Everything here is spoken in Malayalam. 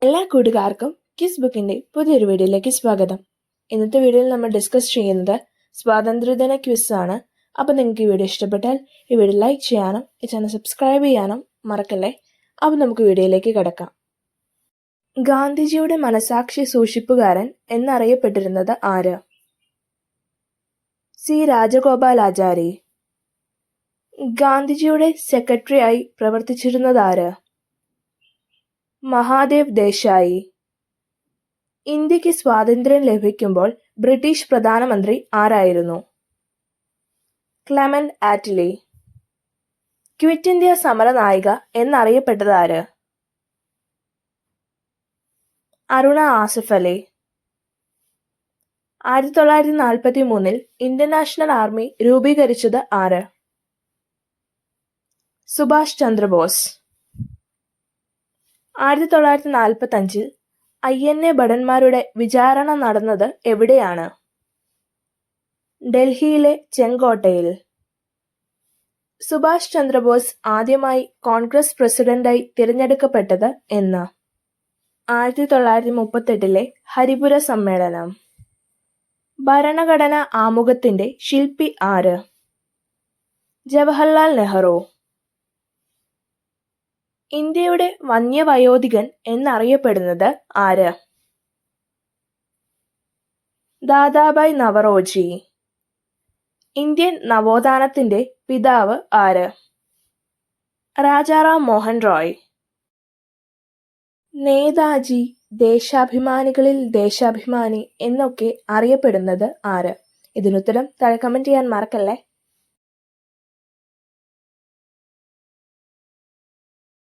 എല്ലാ കൂട്ടുകാർക്കും കിസ് ബുക്കിന്റെ പുതിയൊരു വീഡിയോയിലേക്ക് സ്വാഗതം. ഇന്നത്തെ വീഡിയോയിൽ നമ്മൾ ഡിസ്കസ് ചെയ്യുന്നത് സ്വാതന്ത്ര്യദിന ക്വിസ് ആണ്. അപ്പോൾ നിങ്ങൾക്ക് ഈ വീഡിയോ ഇഷ്ടപ്പെട്ടാൽ ഈ വീഡിയോ ലൈക്ക് ചെയ്യാനും ഈ ചാനൽ സബ്സ്ക്രൈബ് ചെയ്യാനും മറക്കല്ലേ. അപ്പോൾ നമുക്ക് വീഡിയോയിലേക്ക് കിടക്കാം. ഗാന്ധിജിയുടെ മനസാക്ഷി സൂക്ഷിപ്പുകാരൻ എന്നറിയപ്പെട്ടിരുന്നത് ആര്? സി രാജഗോപാലാചാരി. ഗാന്ധിജിയുടെ സെക്രട്ടറിയായി പ്രവർത്തിച്ചിരുന്നത് ആര്? മഹാദേവ് ദേശായി. ഇന്ത്യക്ക് സ്വാതന്ത്ര്യം ലഭിക്കുമ്പോൾ ബ്രിട്ടീഷ് പ്രധാനമന്ത്രി ആരായിരുന്നു? Clement Attlee. ക്വിറ്റ് ഇന്ത്യ സമരനായിക എന്നറിയപ്പെട്ടത് ആര്? Aruna Asif Ali. 1943 Indian national army രൂപീകരിച്ചത് ആര്? സുഭാഷ് ചന്ദ്രബോസ്. 1945 INA ഭടന്മാരുടെ വിചാരണ നടന്നത് എവിടെയാണ്? ഡൽഹിയിലെ ചെങ്കോട്ടയിൽ. സുഭാഷ് ചന്ദ്രബോസ് ആദ്യമായി കോൺഗ്രസ് പ്രസിഡന്റായി തിരഞ്ഞെടുക്കപ്പെട്ടത് എന്ന്? 1938 ഹരിപുര സമ്മേളനം. ഭരണഘടനാ ആമുഖത്തിന്റെ ശില്പി ആര്? ജവഹർലാൽ നെഹ്റു. ഇന്ത്യയുടെ വന്യവയോധികൻ എന്നറിയപ്പെടുന്നത് ആര്? ദാദാഭായ് നവറോജി. ഇന്ത്യൻ നവോത്ഥാനത്തിന്റെ പിതാവ് ആര്? രാജാറാം മോഹൻ റോയ്. നേതാജി, ദേശാഭിമാനികളിൽ ദേശാഭിമാനി എന്നൊക്കെ അറിയപ്പെടുന്നത് ആര്? ഇതിനുത്തരം താഴെ കമന്റ് ചെയ്യാൻ മറക്കല്ലേ.